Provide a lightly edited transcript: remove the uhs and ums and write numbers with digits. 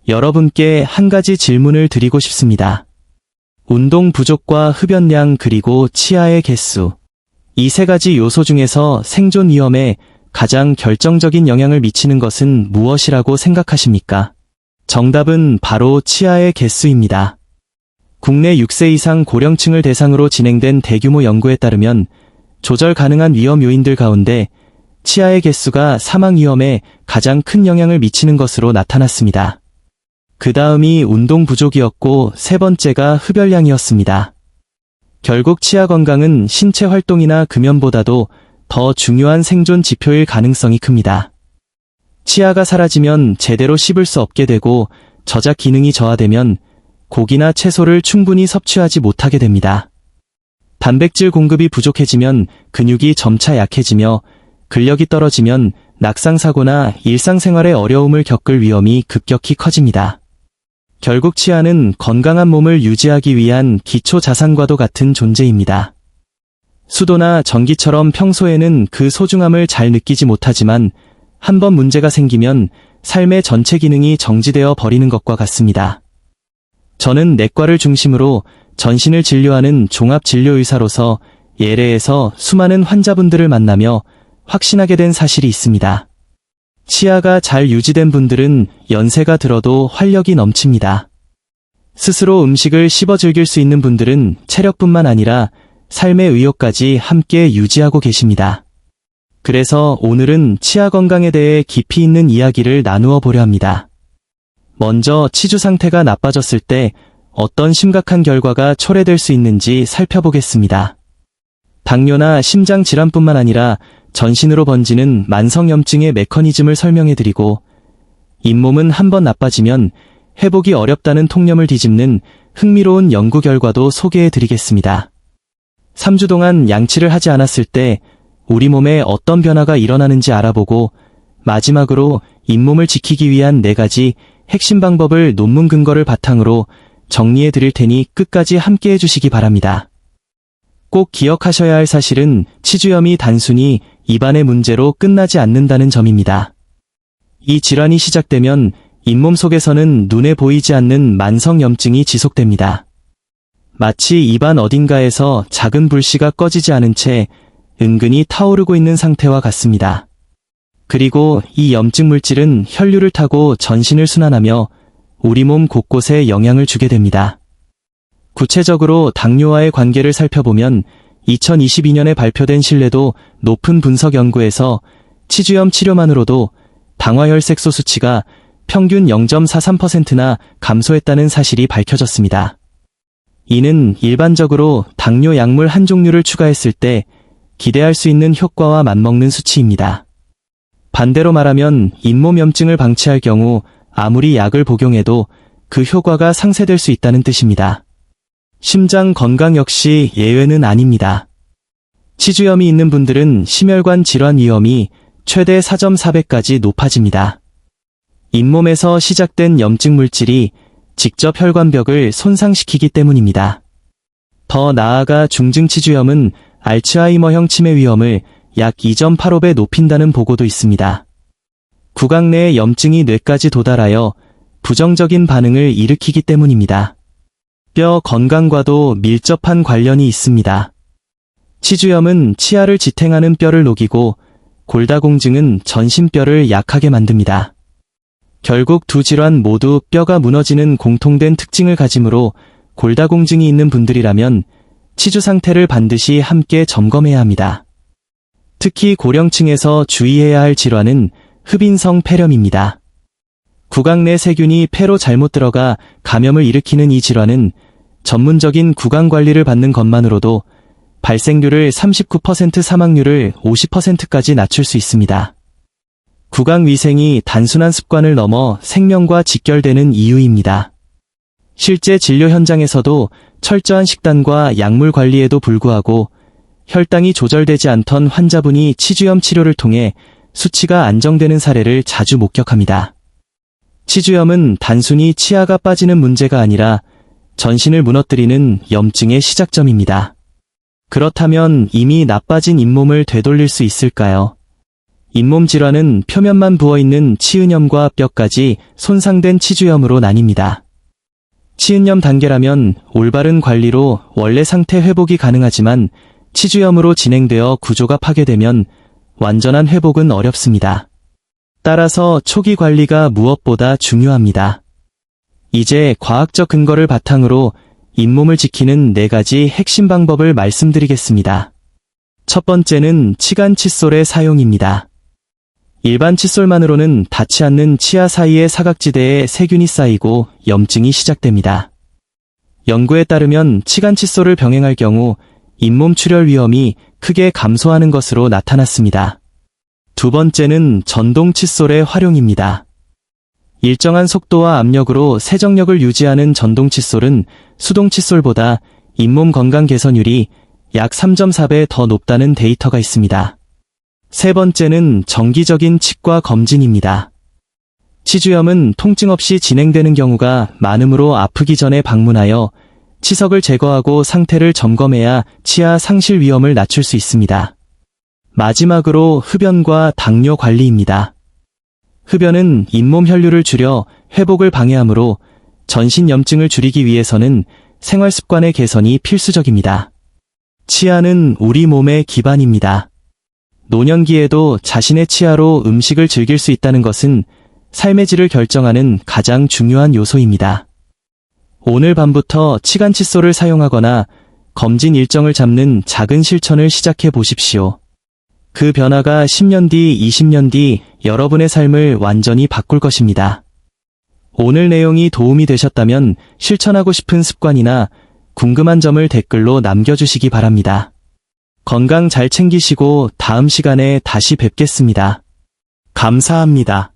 여러분께 한 가지 질문을 드리고 싶습니다. 운동 부족과 흡연량 그리고 치아의 개수. 이 세 가지 요소 중에서 생존 위험에 가장 결정적인 영향을 미치는 것은 무엇이라고 생각하십니까? 정답은 바로 치아의 개수입니다. 국내 6세 이상 고령층을 대상으로 진행된 대규모 연구에 따르면 조절 가능한 위험 요인들 가운데 치아의 개수가 사망 위험에 가장 큰 영향을 미치는 것으로 나타났습니다. 그 다음이 운동 부족이었고 세 번째가 흡연량이었습니다. 결국 치아 건강은 신체 활동이나 금연보다도 더 중요한 생존 지표일 가능성이 큽니다. 치아가 사라지면 제대로 씹을 수 없게 되고 저작 기능이 저하되면 고기나 채소를 충분히 섭취하지 못하게 됩니다. 단백질 공급이 부족해지면 근육이 점차 약해지며 근력이 떨어지면 낙상사고나 일상생활의 어려움을 겪을 위험이 급격히 커집니다. 결국 치아는 건강한 몸을 유지하기 위한 기초 자산과도 같은 존재입니다. 수도나 전기처럼 평소에는 그 소중함을 잘 느끼지 못하지만 한번 문제가 생기면 삶의 전체 기능이 정지되어 버리는 것과 같습니다. 저는 내과를 중심으로 전신을 진료하는 종합진료의사로서 예래에서 수많은 환자분들을 만나며 확신하게 된 사실이 있습니다. 치아가 잘 유지된 분들은 연세가 들어도 활력이 넘칩니다. 스스로 음식을 씹어 즐길 수 있는 분들은 체력뿐만 아니라 삶의 의욕까지 함께 유지하고 계십니다. 그래서 오늘은 치아 건강에 대해 깊이 있는 이야기를 나누어 보려 합니다. 먼저 치주 상태가 나빠졌을 때 어떤 심각한 결과가 초래될 수 있는지 살펴보겠습니다. 당뇨나 심장 질환뿐만 아니라 전신으로 번지는 만성염증의 메커니즘을 설명해드리고 잇몸은 한번 나빠지면 회복이 어렵다는 통념을 뒤집는 흥미로운 연구 결과도 소개해드리겠습니다. 3주 동안 양치를 하지 않았을 때 우리 몸에 어떤 변화가 일어나는지 알아보고 마지막으로 잇몸을 지키기 위한 4가지 핵심 방법을 논문 근거를 바탕으로 정리해드릴 테니 끝까지 함께해 주시기 바랍니다. 꼭 기억하셔야 할 사실은 치주염이 단순히 입안의 문제로 끝나지 않는다는 점입니다. 이 질환이 시작되면 잇몸 속에서는 눈에 보이지 않는 만성염증이 지속됩니다. 마치 입안 어딘가에서 작은 불씨가 꺼지지 않은 채 은근히 타오르고 있는 상태와 같습니다. 그리고 이 염증 물질은 혈류를 타고 전신을 순환하며 우리 몸 곳곳에 영향을 주게 됩니다. 구체적으로 당뇨와의 관계를 살펴보면 2022년에 발표된 신뢰도 높은 분석 연구에서 치주염 치료만으로도 당화혈색소 수치가 평균 0.43%나 감소했다는 사실이 밝혀졌습니다. 이는 일반적으로 당뇨 약물 한 종류를 추가했을 때 기대할 수 있는 효과와 맞먹는 수치입니다. 반대로 말하면 잇몸염증을 방치할 경우 아무리 약을 복용해도 그 효과가 상쇄될 수 있다는 뜻입니다. 심장 건강 역시 예외는 아닙니다. 치주염이 있는 분들은 심혈관 질환 위험이 최대 4.4배까지 높아집니다. 잇몸에서 시작된 염증 물질이 직접 혈관벽을 손상시키기 때문입니다. 더 나아가 중증 치주염은 알츠하이머형 치매 위험을 약 2.85배 높인다는 보고도 있습니다. 구강 내의 염증이 뇌까지 도달하여 부정적인 반응을 일으키기 때문입니다. 뼈 건강과도 밀접한 관련이 있습니다. 치주염은 치아를 지탱하는 뼈를 녹이고 골다공증은 전신뼈를 약하게 만듭니다. 결국 두 질환 모두 뼈가 무너지는 공통된 특징을 가지므로 골다공증이 있는 분들이라면 치주 상태를 반드시 함께 점검해야 합니다. 특히 고령층에서 주의해야 할 질환은 흡인성 폐렴입니다. 구강 내 세균이 폐로 잘못 들어가 감염을 일으키는 이 질환은 전문적인 구강 관리를 받는 것만으로도 발생률을 39%, 사망률을 50%까지 낮출 수 있습니다. 구강 위생이 단순한 습관을 넘어 생명과 직결되는 이유입니다. 실제 진료 현장에서도 철저한 식단과 약물 관리에도 불구하고 혈당이 조절되지 않던 환자분이 치주염 치료를 통해 수치가 안정되는 사례를 자주 목격합니다. 치주염은 단순히 치아가 빠지는 문제가 아니라 전신을 무너뜨리는 염증의 시작점입니다. 그렇다면 이미 나빠진 잇몸을 되돌릴 수 있을까요? 잇몸 질환은 표면만 부어있는 치은염과 뼈까지 손상된 치주염으로 나뉩니다. 치은염 단계라면 올바른 관리로 원래 상태 회복이 가능하지만 치주염으로 진행되어 구조가 파괴되면 완전한 회복은 어렵습니다. 따라서 초기 관리가 무엇보다 중요합니다. 이제 과학적 근거를 바탕으로 잇몸을 지키는 4가지 핵심 방법을 말씀드리겠습니다. 첫 번째는 치간 칫솔의 사용입니다. 일반 칫솔만으로는 닿지 않는 치아 사이의 사각지대에 세균이 쌓이고 염증이 시작됩니다. 연구에 따르면 치간 칫솔을 병행할 경우 잇몸 출혈 위험이 크게 감소하는 것으로 나타났습니다. 두 번째는 전동 칫솔의 활용입니다. 일정한 속도와 압력으로 세정력을 유지하는 전동 칫솔은 수동 칫솔보다 잇몸 건강 개선율이 약 3.4배 더 높다는 데이터가 있습니다. 세 번째는 정기적인 치과 검진입니다. 치주염은 통증 없이 진행되는 경우가 많으므로 아프기 전에 방문하여 치석을 제거하고 상태를 점검해야 치아 상실 위험을 낮출 수 있습니다. 마지막으로 흡연과 당뇨 관리입니다. 흡연은 잇몸 혈류를 줄여 회복을 방해하므로 전신 염증을 줄이기 위해서는 생활 습관의 개선이 필수적입니다. 치아는 우리 몸의 기반입니다. 노년기에도 자신의 치아로 음식을 즐길 수 있다는 것은 삶의 질을 결정하는 가장 중요한 요소입니다. 오늘 밤부터 치간 칫솔을 사용하거나 검진 일정을 잡는 작은 실천을 시작해 보십시오. 그 변화가 10년 뒤, 20년 뒤 여러분의 삶을 완전히 바꿀 것입니다. 오늘 내용이 도움이 되셨다면 실천하고 싶은 습관이나 궁금한 점을 댓글로 남겨주시기 바랍니다. 건강 잘 챙기시고 다음 시간에 다시 뵙겠습니다. 감사합니다.